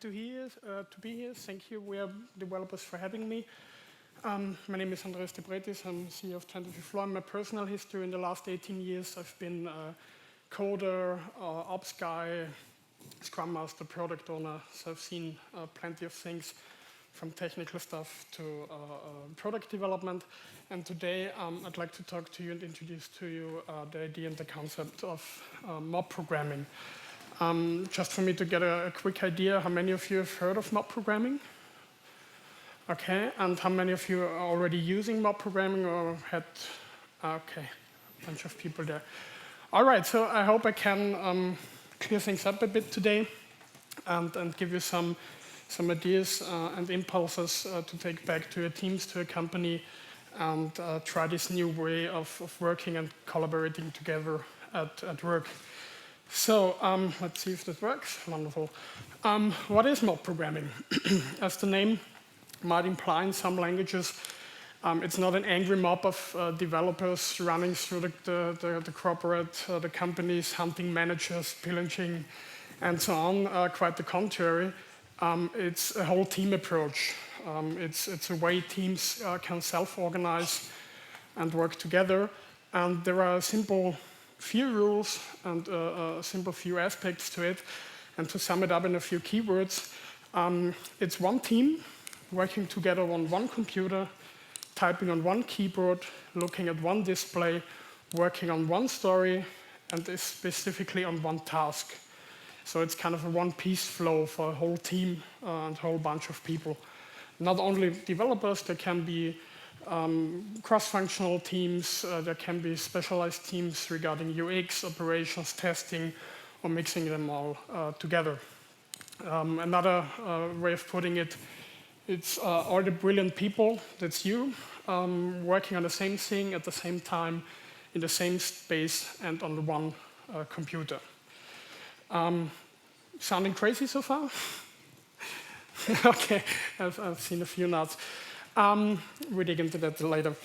to be here. Thank you, WeAreDevelopers, for having me. My name is Andreas de Pretis. I'm CEO of 25th-floor. In my personal history, in the last 18 years, I've been a coder, ops guy, ScrumMaster, product owner. So I've seen plenty of things, from technical stuff to product development. And today, I'd like to talk to you and introduce to you the idea and the concept of mob programming. Just for me to get a quick idea, how many of you have heard of mob programming? Okay, and how many of you are already using mob programming or had, okay, a bunch of people there. All right, so I hope I can clear things up a bit today and give you some ideas and impulses to take back to your teams, to a company, and try this new way of working and collaborating together at work. So let's see if that works. Wonderful. What is mob programming? As the name might imply in some languages, it's not an angry mob of developers running through the corporate, the companies, hunting managers, pillaging, and so on. Quite the contrary. It's a whole team approach. It's a way teams can self-organize and work together. And there are simple few rules and simple few aspects to it. And to sum it up in a few keywords, it's one team working together on one computer, typing on one keyboard, looking at one display, working on one story, and specifically on one task. So it's kind of a one-piece flow for a whole team and a whole bunch of people. Not only developers, there can be cross-functional teams, there can be specialized teams regarding UX, operations, testing, or mixing them all together. Another way of putting it, it's all the brilliant people, that's you, working on the same thing at the same time, in the same space, and on the one computer. Sounding crazy so far? Okay, I've seen a few nods. We'll dig into that later.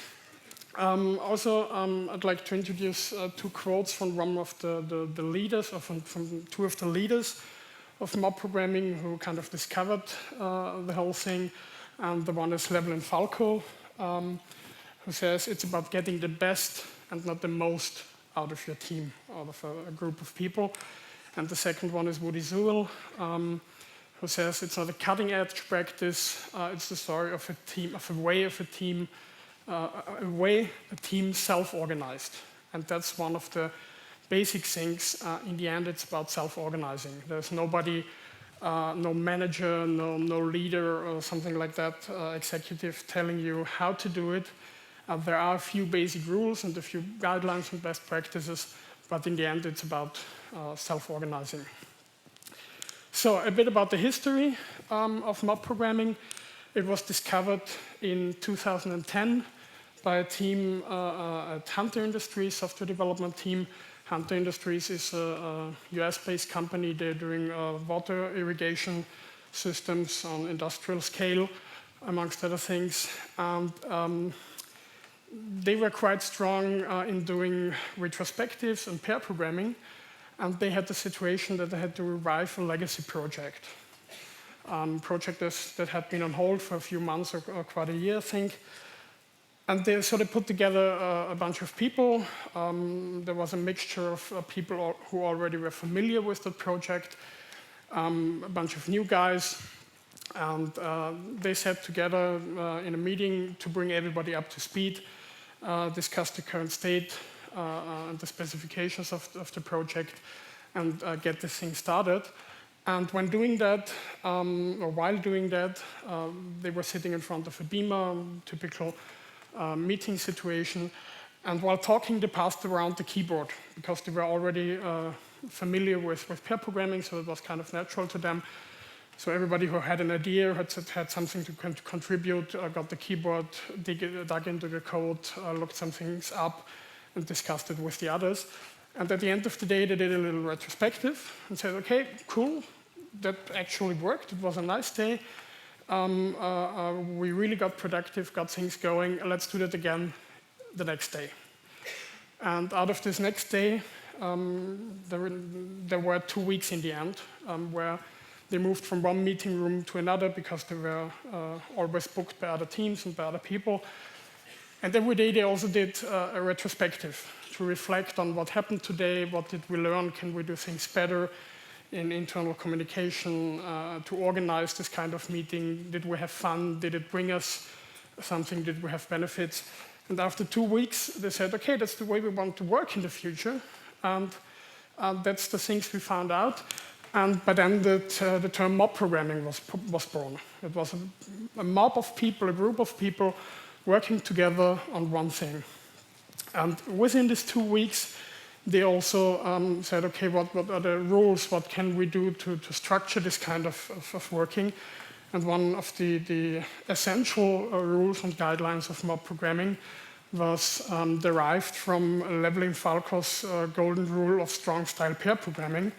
Also, I'd like to introduce two quotes from one of the leaders, or from two of the leaders of mob programming who kind of discovered the whole thing. And the one is Level and Falco, who says it's about getting the best and not the most out of your team, out of a group of people. And the second one is Woody Sewell, who says it's not a cutting-edge practice, it's the story of a team, of a way a team self-organized. And that's one of the basic things. In the end, it's about self-organizing. There's nobody, no manager, no leader or something like that, executive telling you how to do it. There are a few basic rules and a few guidelines and best practices, but in the end, it's about self-organizing. So a bit about the history of mob programming. It was discovered in 2010 by a team at Hunter Industries, software development team. Hunter Industries is a US-based company. They're doing water irrigation systems on industrial scale, amongst other things. And they were quite strong in doing retrospectives and pair programming. And they had the situation that they had to revive a legacy project. Project that had been on hold for a few months or quite a year, I think. And they put together a bunch of people. There was a mixture of people who already were familiar with the project, a bunch of new guys. And they sat together in a meeting to bring everybody up to speed, discuss the current state, and the specifications of the project, and get this thing started. And when doing that, or while doing that, they were sitting in front of a beamer, typical meeting situation. And while talking, they passed around the keyboard, because they were already familiar with pair programming, so it was kind of natural to them. So everybody who had an idea, had something to contribute, got the keyboard, dug into the code, looked some things up, and discussed it with the others. And at the end of the day, they did a little retrospective and said, okay, cool, that actually worked. It was a nice day. We really got productive, got things going. Let's do that again the next day. And out of this next day, there were 2 weeks in the end, where They moved from one meeting room to another because they were always booked by other teams and by other people. And every day they also did a retrospective to reflect on what happened today, what did we learn, can we do things better in internal communication, to organize this kind of meeting, did we have fun, did it bring us something, did we have benefits? And after 2 weeks, they said, okay, that's the way we want to work in the future. And that's the things we found out. And by then, the term mob programming was born. It was a mob of people, a group of people working together on one thing. And within these 2 weeks, they also said, okay, what are the rules? What can we do to structure this kind of working? And one of the essential rules and guidelines of mob programming was derived from Leveling Falco's golden rule of strong-style pair programming,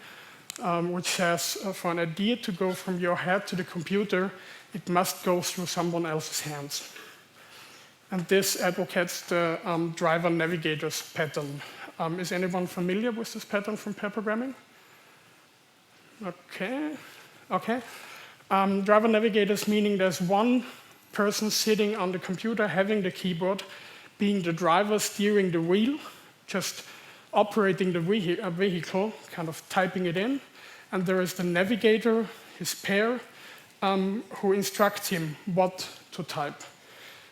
which says for an idea to go from your head to the computer, it must go through someone else's hands. And this advocates the driver-navigators pattern. Is anyone familiar with this pattern from pair programming? Okay. Driver-navigators meaning there's one person sitting on the computer having the keyboard, being the driver steering the wheel, just operating the vehicle, kind of typing it in. And there is the navigator, his pair, who instructs him what to type.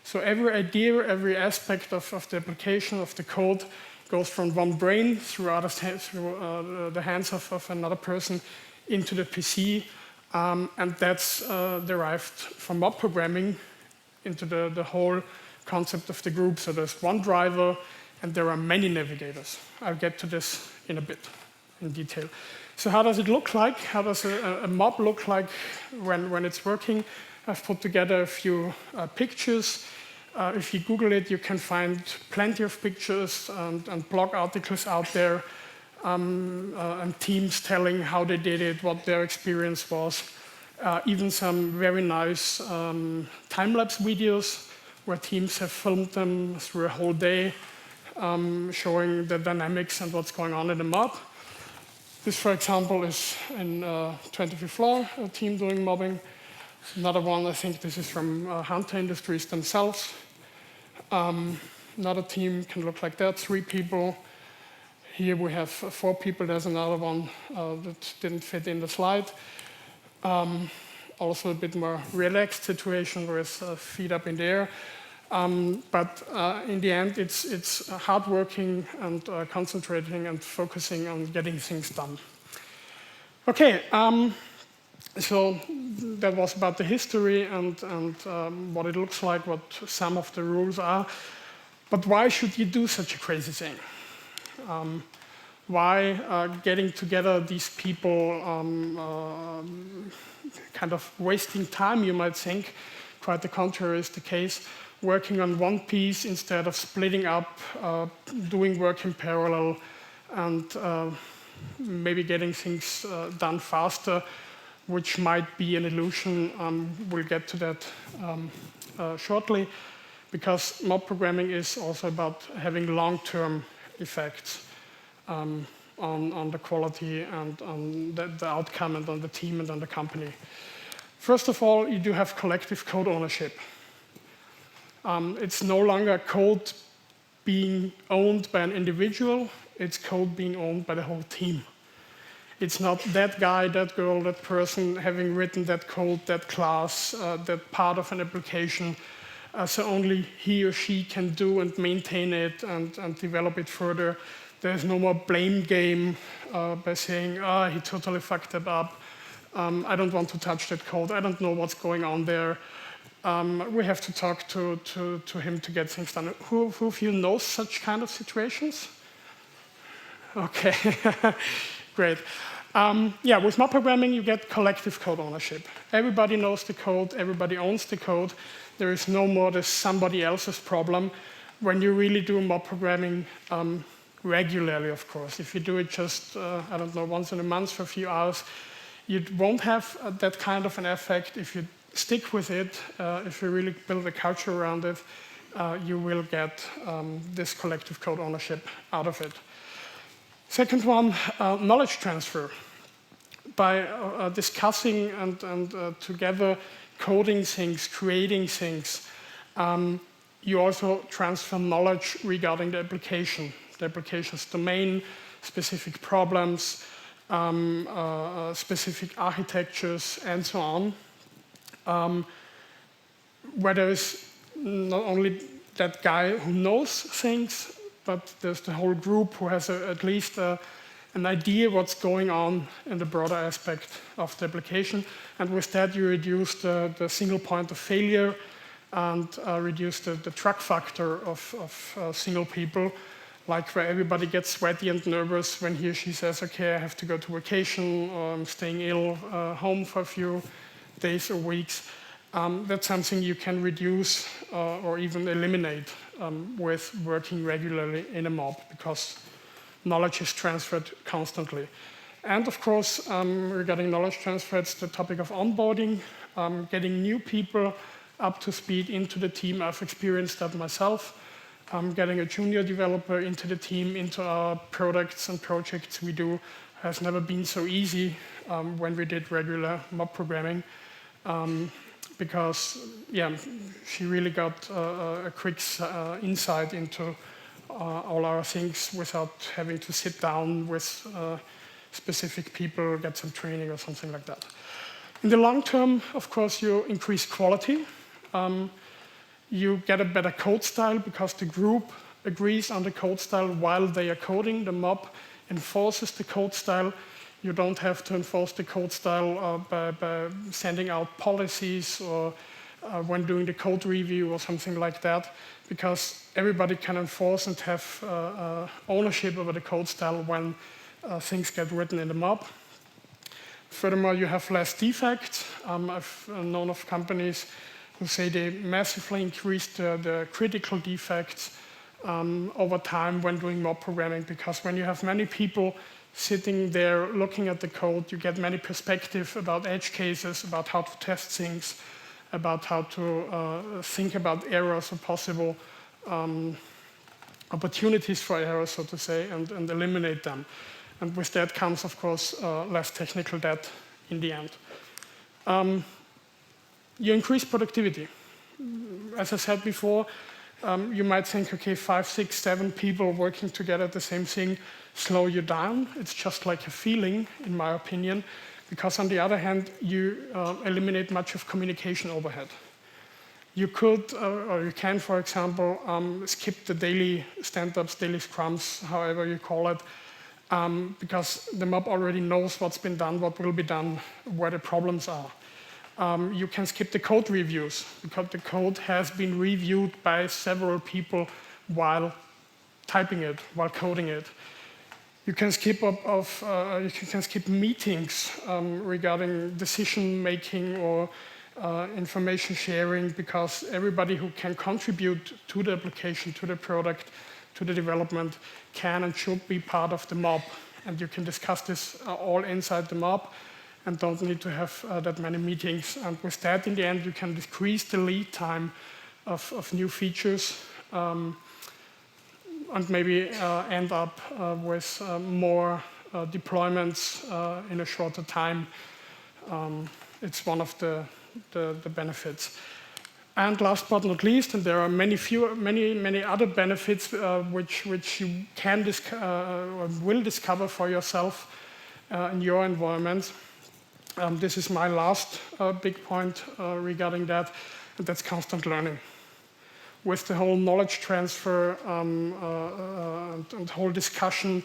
So every idea, every aspect of the application, of the code, goes from one brain through the hands of another person into the PC. And that's derived from mob programming into the whole concept of the group. So there's one driver, and there are many navigators. I'll get to this in a bit, in detail. So how does it look like? How does a mob look like when it's working? I've put together a few pictures. If you Google it, you can find plenty of pictures and blog articles out there, and teams telling how they did it, what their experience was. Even some very nice time-lapse videos where teams have filmed them through a whole day, showing the dynamics and what's going on in the mob. This, for example, is in 25th-floor, a team doing mobbing. Another one, I think this is from Hunter Industries themselves. Another team can look like that, 3 people. Here we have 4 people. There's another one that didn't fit in the slide. Also a bit more relaxed situation with feet up in the air. But in the end, it's hardworking and concentrating and focusing on getting things done. Okay, so that was about the history and what it looks like, what some of the rules are. But why should you do such a crazy thing? Why getting together these people, kind of wasting time, you might think. Quite the contrary is the case. Working on one piece instead of splitting up, doing work in parallel, and maybe getting things done faster, which might be an illusion. We'll get to that shortly, because mob programming is also about having long-term effects on the quality and on the outcome and on the team and on the company. First of all, you do have collective code ownership. It's no longer code being owned by an individual, it's code being owned by the whole team. It's not that guy, that girl, that person having written that code, that class, that part of an application, so only he or she can do and maintain it and develop it further. There's no more blame game by saying, he totally fucked it up. I don't want to touch that code. I don't know what's going on there. We have to talk to him to get things done. Who of you knows such kind of situations? Okay, great. Yeah, with mob programming, you get collective code ownership. Everybody knows the code. Everybody owns the code. There is no more this somebody else's problem. When you really do mob programming, regularly, of course. If you do it just, I don't know, once in a month for a few hours, you won't have that kind of an effect. If you stick with it, if you really build a culture around it, you will get this collective code ownership out of it. Second one, knowledge transfer. by discussing and together coding things, creating things, you also transfer knowledge regarding the application's domain, specific problems, specific architectures, and so on, where there is not only that guy who knows things, but there's the whole group who has at least an idea what's going on in the broader aspect of the application. And with that, you reduce the single point of failure and reduce the track factor of single people, like where everybody gets sweaty and nervous when he or she says, okay, I have to go to vacation, or I'm staying ill home for a few days or weeks. That's something you can reduce or even eliminate with working regularly in a mob, because knowledge is transferred constantly. And of course, regarding knowledge transfer, it's the topic of onboarding, getting new people up to speed into the team. I've experienced that myself. Getting a junior developer into the team, into our products and projects we do, has never been so easy when we did regular mob programming. Because, yeah, she really got a quick insight into all our things without having to sit down with specific people, get some training or something like that. In the long term, of course, you increase quality. You get a better code style because the group agrees on the code style while they are coding. The mob enforces the code style. You don't have to enforce the code style by sending out policies or when doing the code review or something like that, because everybody can enforce and have ownership over the code style when things get written in the mob. Furthermore, you have less defects. I've known of companies who say they massively increased the critical defects over time when doing mob programming, because when you have many people sitting there looking at the code, you get many perspectives about edge cases, about how to test things, about how to think about errors or possible opportunities for errors, so to say, and eliminate them. And with that comes, of course, less technical debt in the end. You increase productivity. As I said before, you might think, okay, 5, 6, 7 people working together at the same thing slow you down. It's just like a feeling, in my opinion, because on the other hand, you eliminate much of communication overhead. You could, or you can, for example, skip the daily stand-ups, daily scrums, however you call it, because the mob already knows what's been done, what will be done, where the problems are. You can skip the code reviews, because the code has been reviewed by several people while typing it, while coding it. You can skip meetings regarding decision making or information sharing, because everybody who can contribute to the application, to the product, to the development can and should be part of the mob. And you can discuss this all inside the mob and don't need to have that many meetings. And with that, in the end, you can decrease the lead time of new features and maybe end up with more deployments in a shorter time. It's one of the benefits. And last but not least, and there are many other benefits which you can or will discover for yourself in your environment. This is my last big point regarding that, and that's constant learning. With the whole knowledge transfer and whole discussion,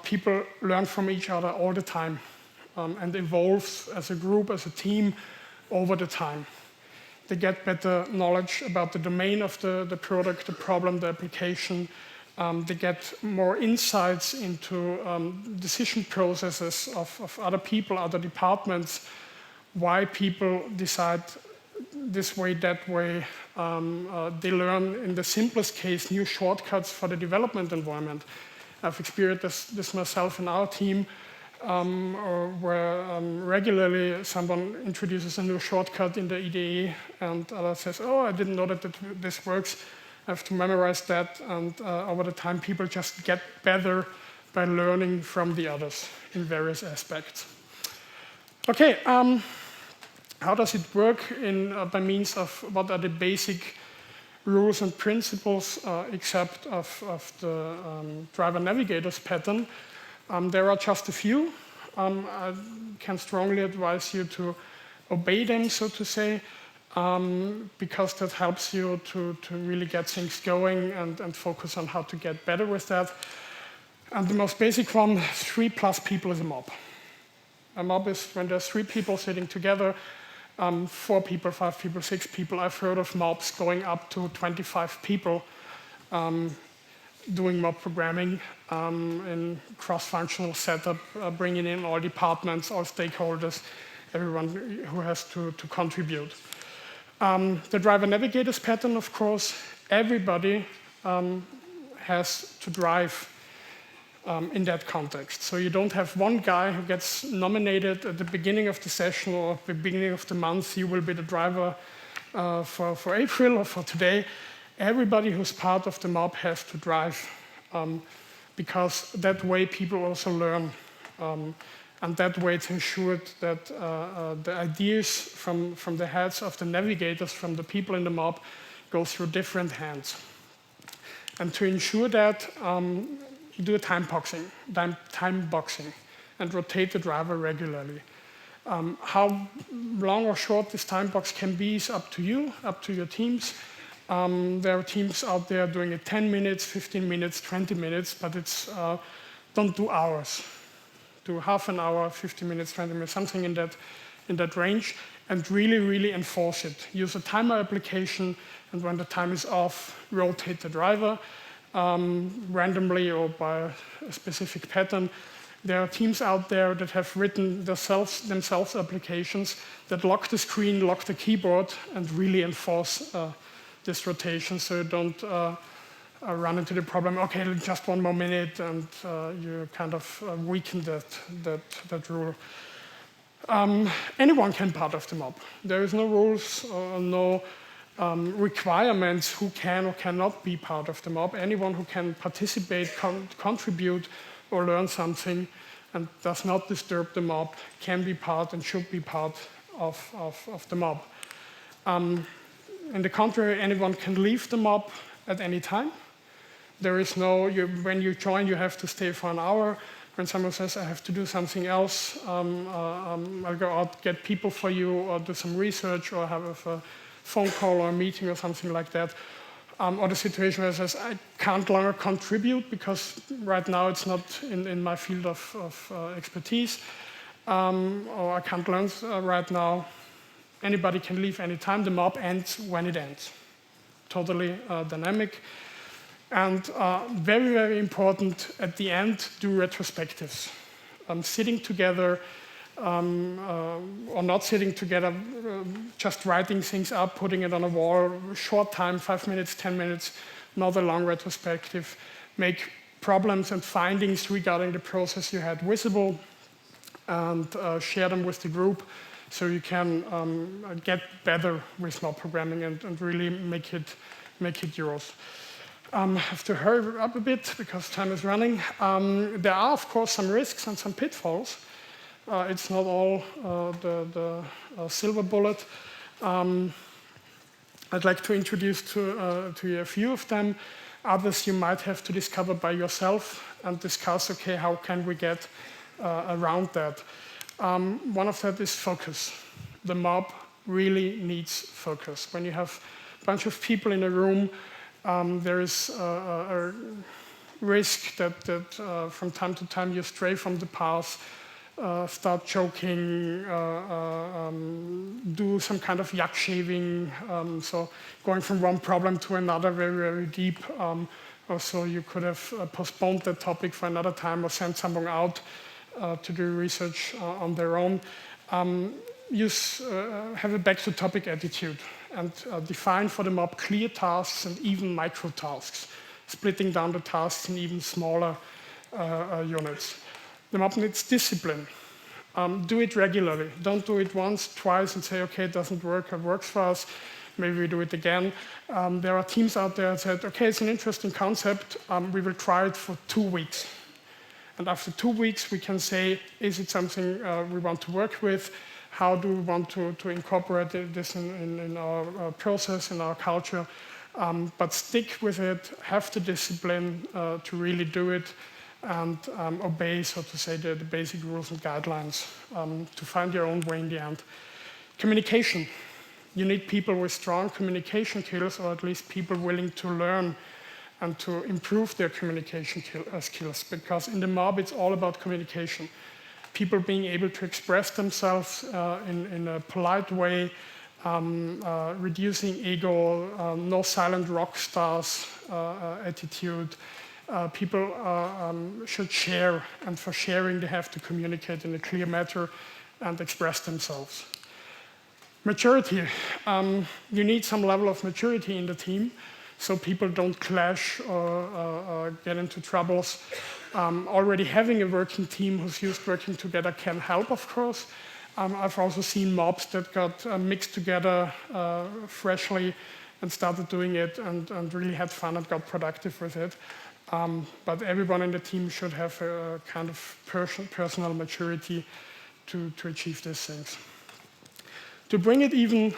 people learn from each other all the time and evolve as a group, as a team, over the time. They get better knowledge about the domain of the product, the problem, the application. They get more insights into decision processes of other people, other departments, why people decide this way, that way. They learn, in the simplest case, new shortcuts for the development environment. I've experienced this myself in our team, where regularly someone introduces a new shortcut in the IDE, and other says, oh, I didn't know that this works. I have to memorize that, and over the time, people just get better by learning from the others in various aspects. Okay, how does it work by means of what are the basic rules and principles except of the driver navigators pattern? There are just a few. I can strongly advise you to obey them, so to say, because that helps you to really get things going and focus on how to get better with that. And the most basic one, 3+ people is a mob. A mob is when there's 3 people sitting together, 4 people, 5 people, 6 people. I've heard of mobs going up to 25 people doing mob programming in cross-functional setup, bringing in all departments, all stakeholders, everyone who has to contribute. The driver navigators pattern, of course, everybody has to drive in that context. So you don't have one guy who gets nominated at the beginning of the session or at the beginning of the month, you will be the driver for April or for today. Everybody who's part of the mob has to drive because that way people also learn. And that way it's ensured that the ideas from the heads of the navigators, from the people in the mob, go through different hands. And to ensure that, you do a time boxing and rotate the driver regularly. How long or short this time box can be is up to you, up to your teams. There are teams out there doing it 10 minutes, 15 minutes, 20 minutes, but it's don't do hours. Do half an hour, 50 minutes, 20 minutes, something in that range, and really, really enforce it. Use a timer application, and when the time is off, rotate the driver. Randomly or by a specific pattern. There are teams out there that have written themselves applications that lock the screen, lock the keyboard, and really enforce this rotation so you don't run into the problem, okay, just 1 more minute, and you kind of weaken that rule. Anyone can be part of the mob. There is no rules or no requirements who can or cannot be part of the mob. Anyone who can participate, contribute, or learn something and does not disturb the mob can be part and should be part of the mob. In the contrary, anyone can leave the mob at any time. There is no, when you join, you have to stay for an hour. When someone says, I have to do something else, I'll go out, get people for you, or do some research, or have a phone call or a meeting or something like that. Or the situation where it says, I can't longer contribute because right now it's not in my field of expertise, or I can't learn right now. Anybody can leave anytime. The mob ends when it ends. Totally dynamic. And very, very important, at the end, do retrospectives. Sitting together, or not sitting together, just writing things up, putting it on a wall, short time, 5 minutes, 10 minutes, not a long retrospective. Make problems and findings regarding the process you had visible and share them with the group so you can get better with mob programming and really make it yours. I have to hurry up a bit because time is running. There are, of course, some risks and some pitfalls. It's not all the silver bullet. I'd like to introduce to you a few of them. Others you might have to discover by yourself and discuss, okay, how can we get around that? One of that is focus. The mob really needs focus. When you have a bunch of people in a room, there is a risk that from time to time you stray from the path, start joking, do some kind of yak shaving, so going from one problem to another very, very deep. Also, you could have postponed that topic for another time or sent someone out to do research on their own. Have a back-to-topic attitude and define for the mob clear tasks and even micro tasks, splitting down the tasks in even smaller units. The mob needs discipline. Do it regularly. Don't do it once, twice, and say, okay, it doesn't work, it works for us, maybe we do it again. There are teams out there that said, okay, it's an interesting concept, we will try it for 2 weeks. And after 2 weeks, we can say, is it something we want to work with? How do we want to incorporate this in our process, in our culture? But stick with it, have the discipline to really do it, and obey, so to say, the basic rules and guidelines to find your own way in the end. Communication. You need people with strong communication skills, or at least people willing to learn and to improve their communication skills, because in the mob it's all about communication. People being able to express themselves in a polite way, reducing ego, no silent rock stars attitude. People should share, and for sharing they have to communicate in a clear manner and express themselves. Maturity. You need some level of maturity in the team, so people don't clash or get into troubles. Already having a working team who's used to working together can help, of course. I've also seen mobs that got mixed together freshly and started doing it and really had fun and got productive with it. But everyone in the team should have a kind of personal maturity to achieve these things. To bring it even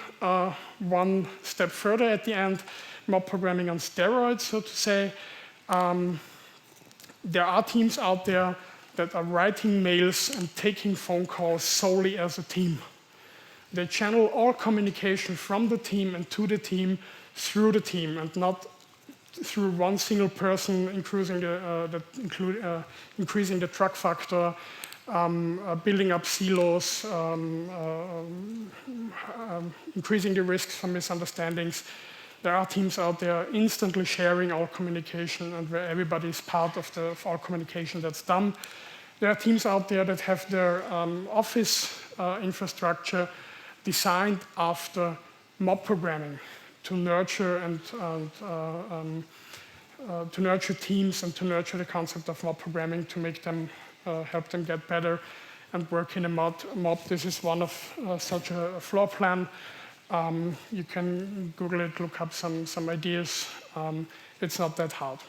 one step further at the end, mob programming on steroids, so to say. There are teams out there that are writing mails and taking phone calls solely as a team. They channel all communication from the team and to the team through the team, and not through one single person, increasing the truck factor, building up silos, increasing the risks for misunderstandings. There are teams out there instantly sharing all communication and where everybody is part of all communication that's done. There are teams out there that have their office infrastructure designed after mob programming to nurture to nurture teams and to nurture the concept of mob programming to make them help them get better and work in a mob. This is one of such a floor plan. You can Google it, look up some ideas. It's not that hard.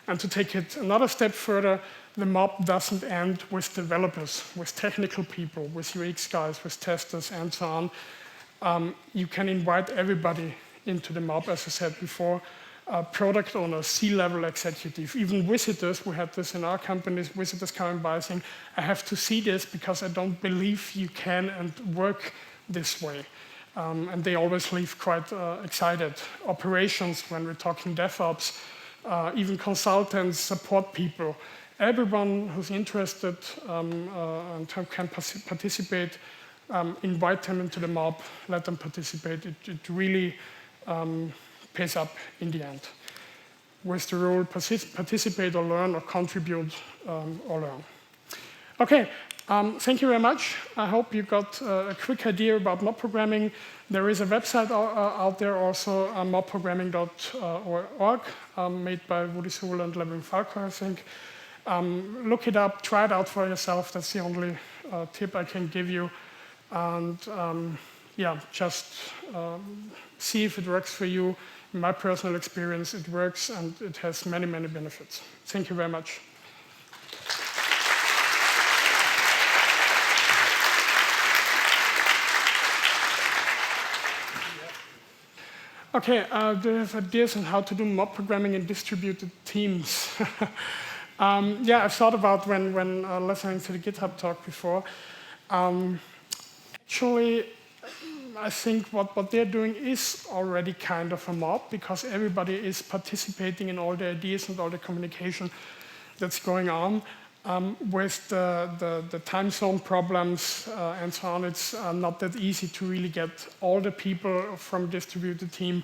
And to take it another step further, the mob doesn't end with developers, with technical people, with UX guys, with testers, and so on. You can invite everybody into the mob, as I said before. Product owners, C-level executive, even visitors. We had this in our companies, visitors coming by saying, I have to see this because I don't believe you can and work this way. And they always leave quite excited. Operations, when we're talking DevOps, even consultants, support people. Everyone who's interested and can participate, invite them into the mob, let them participate. It really pays up in the end. With the rule, participate or learn or contribute or learn. Okay, thank you very much. I hope you got a quick idea about mob programming. There is a website out there also, mobprogramming.org, made by Woody Sewell and Levin Falco, I think. Look it up, try it out for yourself. That's the only tip I can give you. And yeah, just see if it works for you. In my personal experience, it works and it has many, many benefits. Thank you very much. Okay, do you have ideas on how to do mob programming in distributed teams? Yeah, I've thought about when listening to the GitHub talk before. Actually, I think what they're doing is already kind of a mob, because everybody is participating in all the ideas and all the communication that's going on. With the time zone problems and so on, it's not that easy to really get all the people from distributed team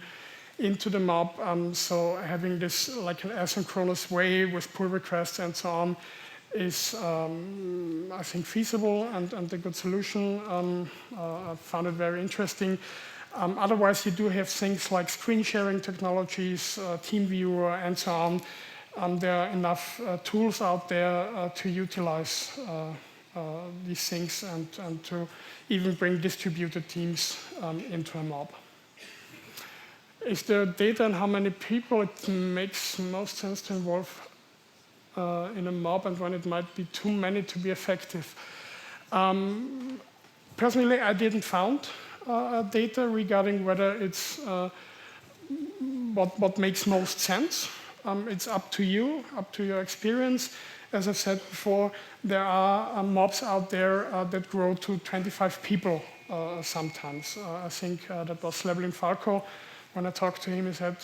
into the mob. So having this like an asynchronous way with pull requests and so on is, I think, feasible and a good solution. I found it very interesting. Otherwise, you do have things like screen sharing technologies, TeamViewer, and so on. There are enough tools out there to utilize these things and to even bring distributed teams into a mob. Is there data on how many people it makes most sense to involve? in a mob and when it might be too many to be effective. Personally, I didn't found data regarding whether it's what makes most sense. It's up to you, up to your experience. As I've said before, there are mobs out there that grow to 25 people sometimes. I think that was Slebelin Falco. When I talked to him, he said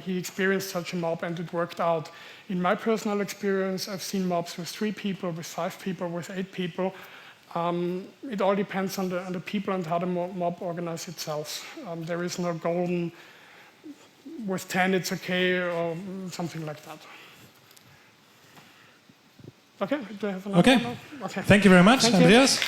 he experienced such a mob and it worked out. In my personal experience, I've seen mobs with 3 people, with 5 people, with 8 people. It all depends on the people and how the mob organizes itself. There is no golden, with 10 it's okay, or something like that. Okay, do I have another one? Okay. Thank you very much, Andreas.